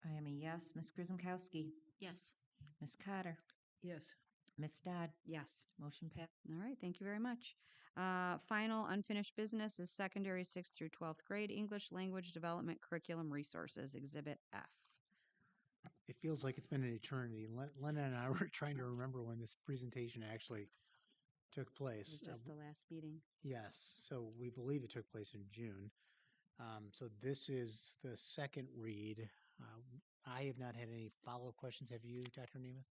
I am a yes. Ms. Grzybkowski, Yes. Ms. Cotter, Yes. Ms. Dodd, Yes. motion passed. All right, thank you very much. Final unfinished business is secondary 6th through 12th grade English language development curriculum resources, Exhibit F. It feels like it's been an eternity. Lena and I were trying to remember when this presentation actually took It place. was just the last meeting. Yes, so we believe it took place in June. So this is the second read. I have not had any follow-up questions. Have you, Dr. Nemeth?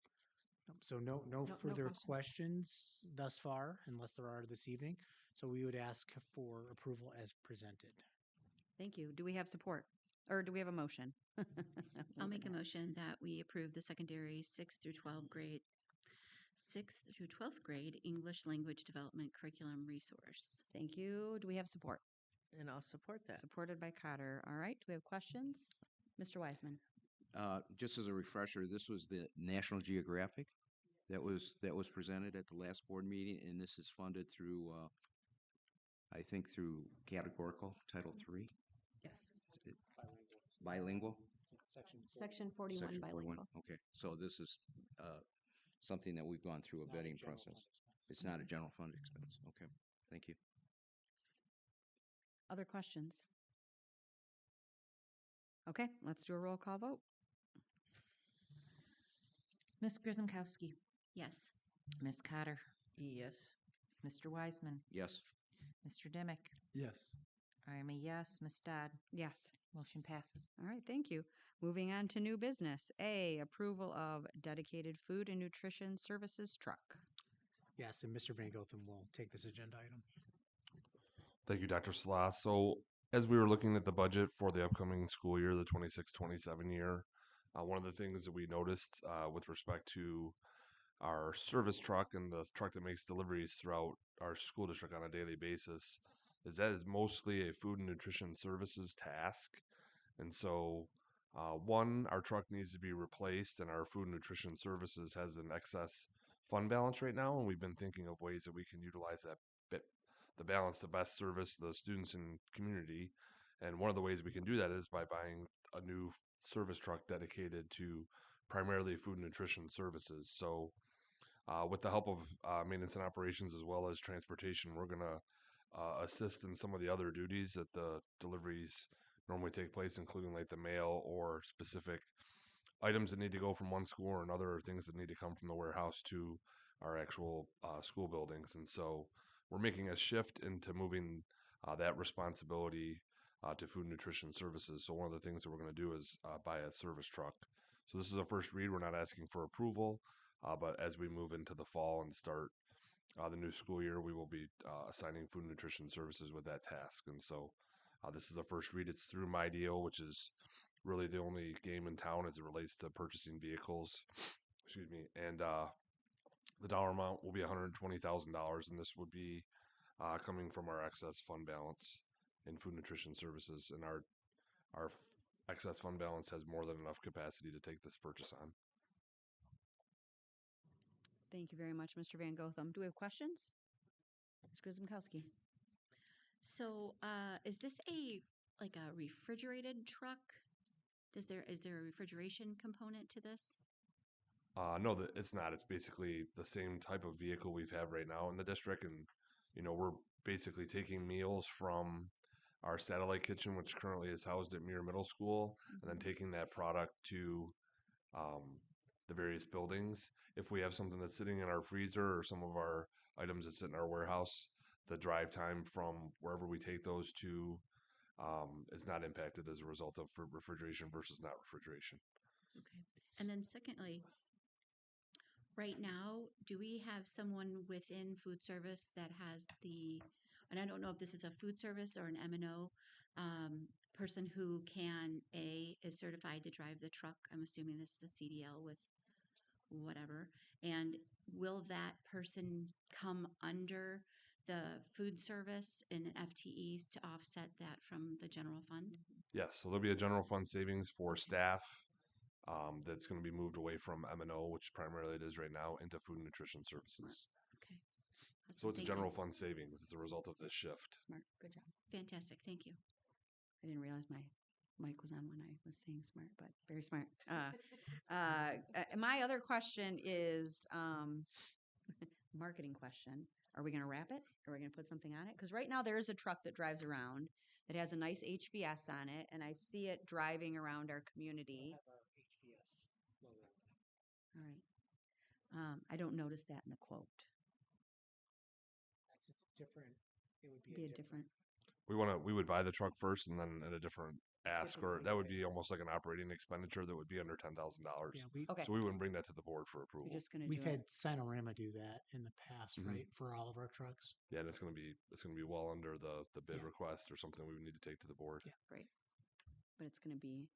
So no further questions thus far, unless there are this evening. So we would ask for approval as presented. Thank you. Do we have support? Or do we have a motion? I'll make a motion that we approve the secondary 6th through 12th grade English language development curriculum resource. Thank you. Do we have support? And I'll support that. Supported by Cotter. All right. Do we have questions? Mr. Wiseman. Just as a refresher, this was the National Geographic That was presented at the last board meeting, and this is funded through, I think through categorical, Title III. Yes. Is it bilingual? Section 41 Section 41. bilingual. Okay, so this is something that we've gone through a bidding process. It's not a general fund expense. Okay, thank you. Other questions? Okay, let's do a roll call vote. Ms. Grzymkowski, Yes. Ms. Cotter, Yes. Mr. Wiseman, Yes. Mr. Dimick. Yes. I am a yes. Ms. Dodd. Yes. Motion passes. All right, thank you. Moving on to new business. A, approval of dedicated food and nutrition services truck. Yes, and Mr. Van Gotham will take this agenda item. Thank you, Dr. Salah. So as we were looking at the budget for the upcoming school year, the 26-27 year, one of the things that we noticed with respect to our service truck and the truck that makes deliveries throughout our school district on a daily basis is that is mostly a food and nutrition services task. And so, one, our truck needs to be replaced, and our food and nutrition services has an excess fund balance right now. And we've been thinking of ways that we can utilize that bit, the balance to best service the students and community. And one of the ways we can do that is by buying a new service truck dedicated to primarily food and nutrition services. So, with the help of maintenance and operations as well as transportation, we're going to assist in some of the other duties that the deliveries normally take place, including like the mail or specific items that need to go from one school or another, or things that need to come from the warehouse to our actual school buildings. And so we're making a shift into moving that responsibility to food and nutrition services. So one of the things that we're going to do is buy a service truck. So this is a first read. We're not asking for approval, but as we move into the fall and start the new school year, we will be assigning food and nutrition services with that task. And so this is a first read. It's through My Deal, which is really the only game in town as it relates to purchasing vehicles. Excuse me. And the dollar amount will be $120,000, and this would be coming from our excess fund balance in food nutrition services. And our excess fund balance has more than enough capacity to take this purchase on. Thank you very much, Mr. Van Gotham. Do we have questions? Ms. Grzymkowski. So, is this like a refrigerated truck? Is there a refrigeration component to this? No, it's not. It's basically the same type of vehicle we've had right now in the district, and we're basically taking meals from our satellite kitchen, which currently is housed at Muir Middle School, and then taking that product to um, the various buildings. If we have something that's sitting in our freezer or some of our items that sit in our warehouse, the drive time from wherever we take those to is not impacted as a result of refrigeration versus not refrigeration. Okay. And then secondly, right now, do we have someone within food service that has and I don't know if this is a food service or an M&O person who is certified to drive the truck? I'm assuming this is a CDL with whatever. And will that person come under the food service and FTEs to offset that from the general fund? Yes, so there'll be a general fund savings for staff that's going to be moved away from M&O, which primarily it is right now, into food and nutrition services. Okay. Awesome. So it's a Thank general you. fund savings as a result of this shift. Smart. Good job. Fantastic. Thank you. I didn't realize my mic was on when I was saying smart, but very smart. My other question is marketing question. Are we going to wrap it? Are we going to put something on it? Because right now there is a truck that drives around that has a nice HVS on it, and I see it driving around our community. All right. I don't notice that in the quote. That's different. It would Be a different. We would buy the truck first, and then at a different ask, or that would be almost like an operating expenditure that would be under $10,000. Yeah, Okay. So we wouldn't bring that to the board for approval. You're just going to we've do had it. Sinorama do that in the past, Mhm. right? For all of our trucks. Yeah, and it's gonna be well under the bid Yeah. request or something we would need to take to the board. Yeah. Great. But it's going to be,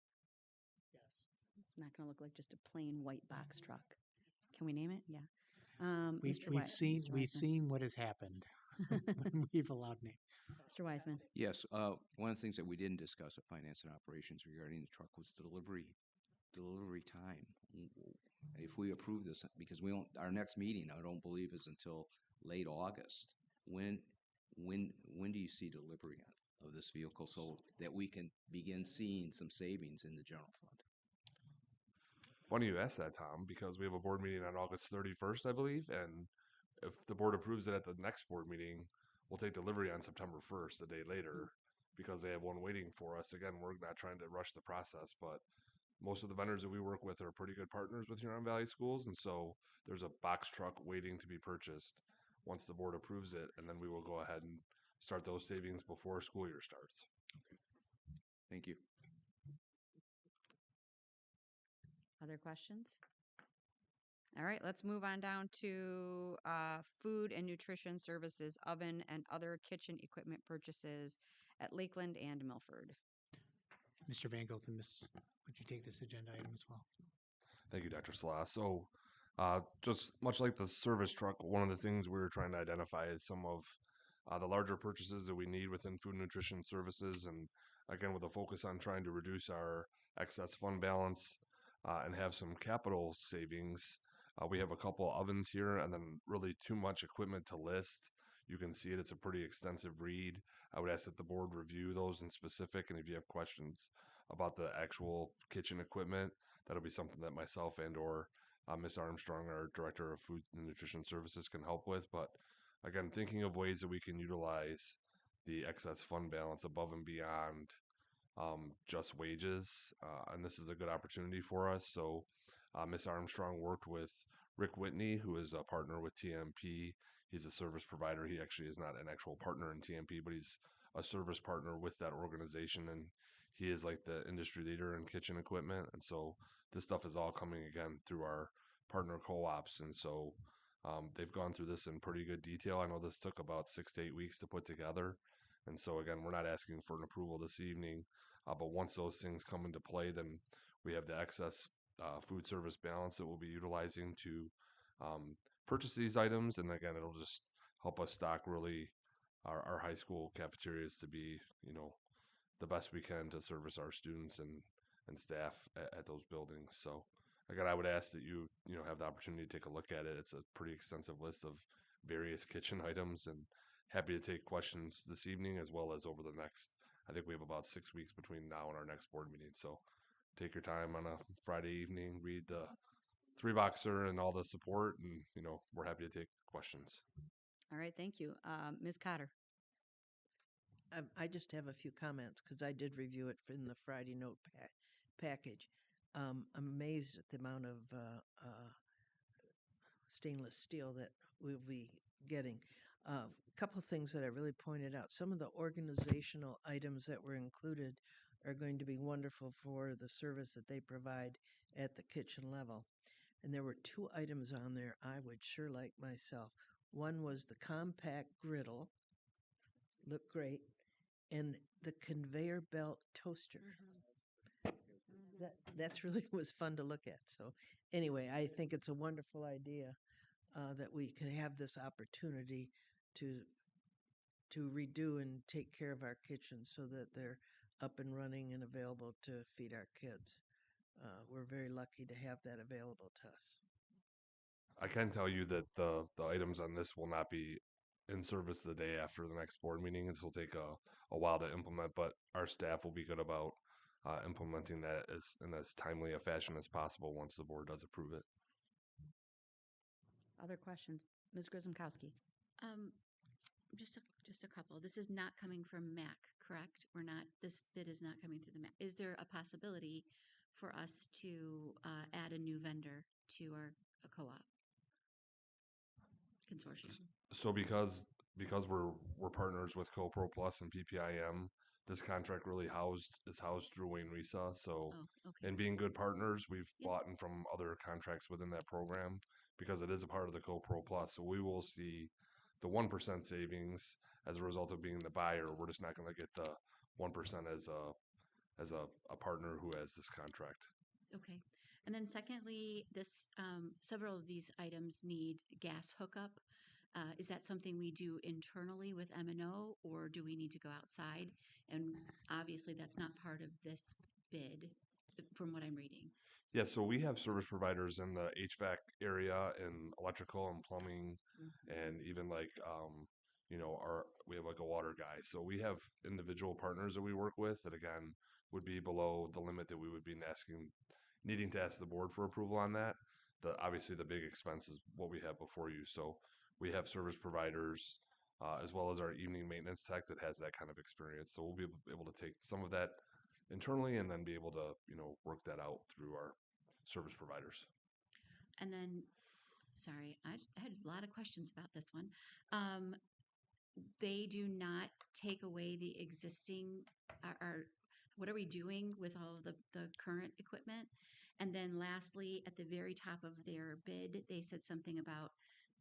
Yes. it's not going to look like just a plain white box truck. Can we name it? Yeah. We've seen what has happened when we've allowed names. Mr. Wiseman. Yes, one of the things that we didn't discuss at Finance and Operations regarding the truck was the delivery delivery time. If we approve this, because we don't, our next meeting, I don't believe is until late August. When, when do you see delivery of this vehicle so that we can begin seeing some savings in the general fund? Funny you asked that, Tom, because we have a board meeting on August 31st, I believe, and if the board approves it at the next board meeting, we'll take delivery on September 1st, a day later, because they have one waiting for us. Again, we're not trying to rush the process, but most of the vendors that we work with are pretty good partners with Huron Valley Schools, and so there's a box truck waiting to be purchased once the board approves it, and then we will go ahead and start those savings before school year starts. Thank you. Other questions? All right, let's move on down to food and nutrition services, oven and other kitchen equipment purchases at Lakeland and Milford. Mr. Van Gulten, would you take this agenda item as well? Thank you, Dr. Salah. So, just much like the service truck, one of the things we were trying to identify is some of the larger purchases that we need within food and nutrition services. And again, with a focus on trying to reduce our excess fund balance and have some capital savings. We have a couple ovens here and then really too much equipment to list. You can see it, it's a pretty extensive read. I would ask that the board review those in specific. And if you have questions about the actual kitchen equipment, that'll be something that myself and or Ms. Armstrong, our Director of Food and Nutrition Services, can help with. But again, thinking of ways that we can utilize the excess fund balance above and beyond just wages. And this is a good opportunity for us. So Ms. Armstrong worked with Rick Whitney, who is a partner with TMP. He's a service provider. He actually is not an actual partner in TMP, but he's a service partner with that organization. And he is like the industry leader in kitchen equipment. And so this stuff is all coming again through our partner co-ops. And so they've gone through this in pretty good detail. I know this took about 6 to 8 weeks to put together. And so again, we're not asking for an approval this evening, but once those things come into play, then we have the excess food service balance that we'll be utilizing to purchase these items. And again, it'll just help us stock really our high school cafeterias to be, the best we can to service our students and staff at those buildings. So again, I would ask that you have the opportunity to take a look at it. It's a pretty extensive list of various kitchen items, and happy to take questions this evening as well as over the next. I think we have about 6 weeks between now and our next board meeting. So take your time on a Friday evening, read the 3-boxer and all the support, and we're happy to take questions. All right, thank you. Ms. Cotter. I just have a few comments because I did review it in the Friday note package. I'm amazed at the amount of stainless steel that we'll be getting. A couple of things that I really pointed out. Some of the organizational items that were included are going to be wonderful for the service that they provide at the kitchen level. And there were 2 items on there I would sure like myself. One was the compact griddle, looked great, and the conveyor belt toaster. That's really was fun to look at. So anyway, I think it's a wonderful idea that we can have this opportunity to redo and take care of our kitchens so that they're up and running and available to feed our kids. We're very lucky to have that available to us. I can tell you that the items on this will not be in service the day after the next board meeting. This will take a while to implement, but our staff will be good about implementing that in as timely a fashion as possible once the board does approve it. Other questions? Ms. Grisomkowski. Just a couple. This is not coming from MAC, correct? This bid is not coming through the MAC. Is there a possibility for us to add a new vendor to our co-op consortium? So because we're partners with CoPro Plus and PPIM, this contract really is housed through Wayne Risa. So okay. and being good partners, we've bought in from other contracts within that program because it is a part of the CoPro Plus. So we will see the 1% savings as a result of being the buyer. We're just not going to get the 1% as a partner who has this contract. Okay. And then secondly, several of these items need gas hookup. Is that something we do internally with M&O, or do we need to go outside? And obviously that's not part of this bid from what I'm reading. Yeah, so we have service providers in the HVAC area and electrical and plumbing and even like we have like a water guy. So we have individual partners that we work with that again would be below the limit that we would be needing to ask the board for approval on that. Obviously the big expense is what we have before you. So we have service providers as well as our evening maintenance tech that has that kind of experience. So we'll be able to take some of that internally and then be able to work that out through our service providers. And then, sorry, I had a lot of questions about this one. Um, they do not take away the existing, or what are we doing with all of the current equipment? And then lastly, at the very top of their bid, they said something about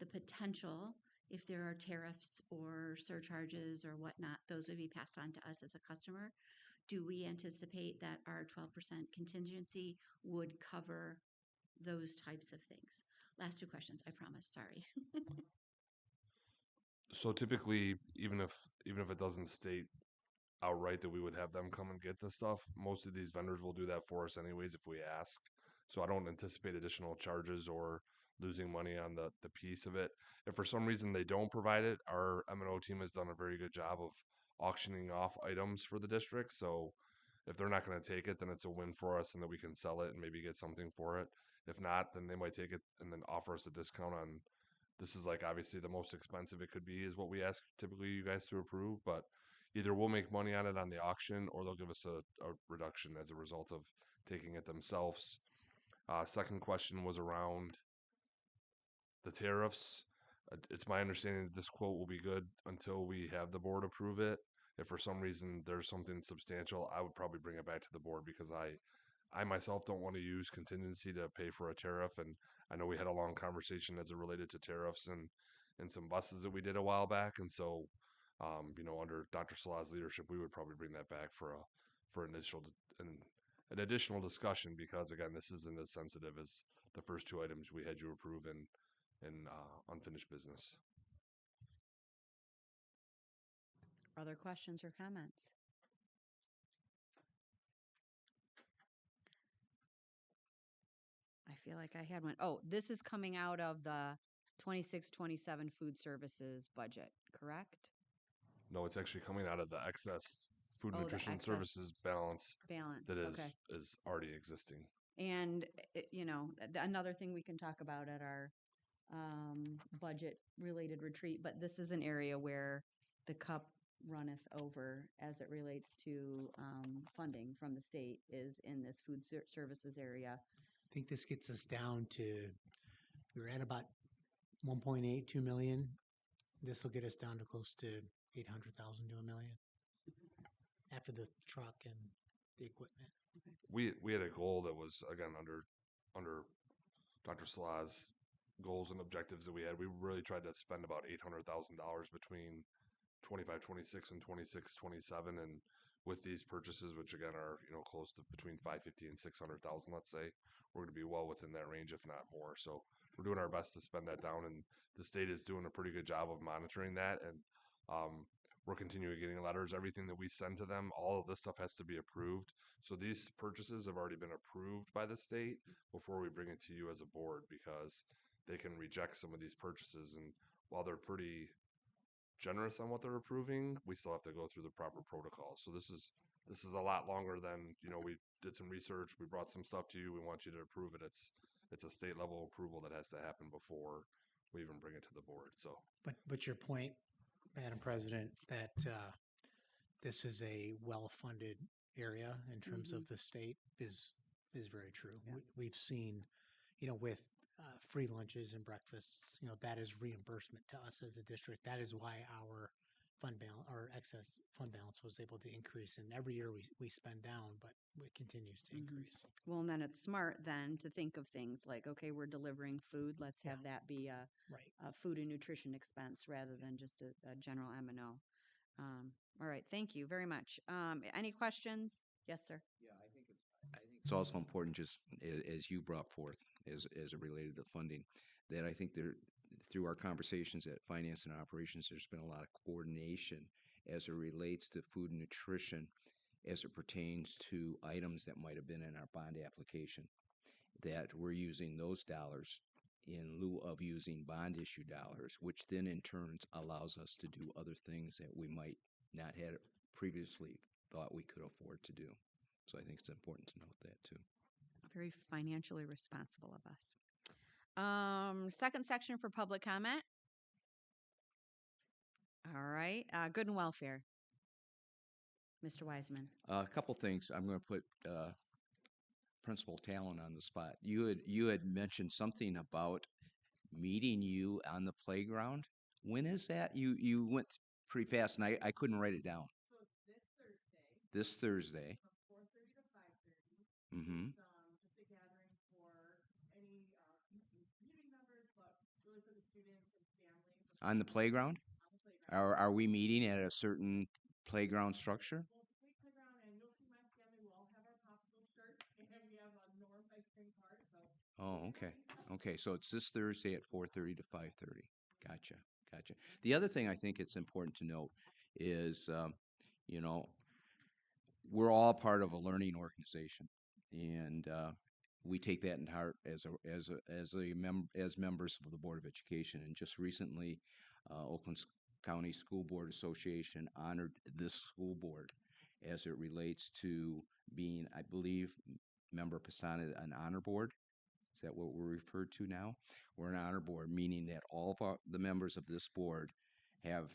the potential, if there are tariffs or surcharges or whatnot, those would be passed on to us as a customer. Do we anticipate that our 12% contingency would cover those types of things? Last two questions, I promise. Sorry. So typically, even if it doesn't state outright that we would have them come and get the stuff, most of these vendors will do that for us anyways if we ask. So I don't anticipate additional charges or losing money on the piece of it. If for some reason they don't provide it, our M&O team has done a very good job of auctioning off items for the district. So if they're not going to take it, then it's a win for us and that we can sell it and maybe get something for it. If not, then they might take it and then offer us a discount on this is like obviously the most expensive it could be is what we ask typically you guys to approve, but either we'll make money on it on the auction or they'll give us a reduction as a result of taking it themselves. Second question was around the tariffs. It's my understanding that this quote will be good until we have the board approve it. If for some reason there's something substantial, I would probably bring it back to the board because I myself don't want to use contingency to pay for a tariff. And I know we had a long conversation as it related to tariffs and some buses that we did a while back. And so, under Dr. Salah's leadership, we would probably bring that back for an additional discussion because again, this isn't as sensitive as the first two items we had you approve in unfinished business. Other questions or comments? I feel like I had one. Oh, this is coming out of the 26-27 food services budget, correct? No, it's actually coming out of the excess food Oh, the nutrition excess services balance balance. that Okay. is already existing. And, another thing we can talk about at our budget related retreat, but this is an area where the cup runneth over as it relates to funding from the state is in this food services area. I think this gets us down to, we're at about 1.8, 2 million. This will get us down to close to 800,000 to a million after the truck and the equipment. We had a goal that was again under Dr. Salah's goals and objectives that we had. We really tried to spend about $800,000 between 25-26 and 26-27, and with these purchases, which again are close to between 550 and 600,000, let's say, we're going to be well within that range, if not more. So we're doing our best to spend that down, and the state is doing a pretty good job of monitoring that, and we're continuing getting letters. Everything that we send to them, all of this stuff has to be approved. So these purchases have already been approved by the state before we bring it to you as a board because they can reject some of these purchases. And while they're pretty generous on what they're approving, we still have to go through the proper protocols. So this is a lot longer than we did some research, we brought some stuff to you, we want you to approve it. It's a state level approval that has to happen before we even bring it to the board. So, but your point, Madam President, that this is a well-funded area in terms of the state is very true. Yeah. We've seen, with free lunches and breakfasts, that is reimbursement to us as a district. That is why our fund balance, our excess fund balance, was able to increase. And every year we spend down, but it continues to increase. Well, and then it's smart then to think of things like, okay, we're delivering food. Let's have that be a food and nutrition expense rather than just a general M&O. All right, thank you very much. Any questions? Yes, sir. Yeah, I think it's also important, just as you brought forth, as it related to funding, that I think through our conversations at Finance and Operations, there's been a lot of coordination as it relates to food and nutrition, as it pertains to items that might have been in our bond application. that we're using those dollars in lieu of using bond issue dollars, which then in turn allows us to do other things that we might not have previously thought we could afford to do. So I think it's important to note that too. Very financially responsible of us. Second section for public comment. All right. Good and welfare. Mr. Wiseman. A couple things. I'm going to put Principal Talon on the spot. You had mentioned something about meeting you on the playground. When is that? You went pretty fast, and I couldn't write it down. So it's this Thursday. This Thursday. From 4:30 to 5:30. Mm-hmm. It's just a gathering for any community members, but really for the students and families. On the playground? On the playground. Are we meeting at a certain playground structure? Well, it's a big playground, and you'll see my family. We all have our popsicle shirts, and we have a Norm's ice cream cart. So. Oh, okay. Okay, so it's this Thursday at 4:30 to 5:30. Gotcha. Gotcha. The other thing I think it's important to note is, you know, we're all part of a learning organization, and we take that in heart as members of the Board of Education. And just recently, Oakland County School Board Association honored this school board as it relates to being, I believe, Member Pastana, an honor board. Is that what we're referred to now? We're an honor board, meaning that all of the members of this board have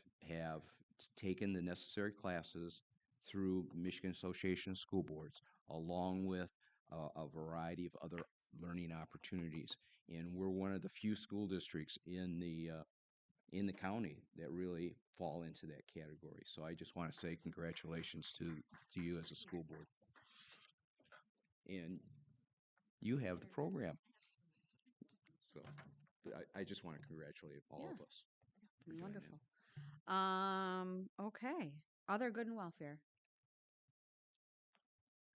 taken the necessary classes through Michigan Association of School Boards, along with a variety of other learning opportunities. And we're one of the few school districts in the county that really fall into that category. So I just want to say congratulations to you as a school board. And you have the program. So I just want to congratulate all of us. for doing that. Wonderful. Okay. Other good and welfare.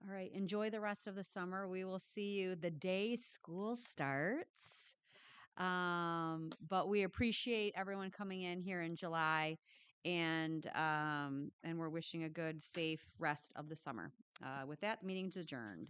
All right. Enjoy the rest of the summer. We will see you the day school starts. But we appreciate everyone coming in here in July, and we're wishing a good, safe rest of the summer. With that, the meeting's adjourned.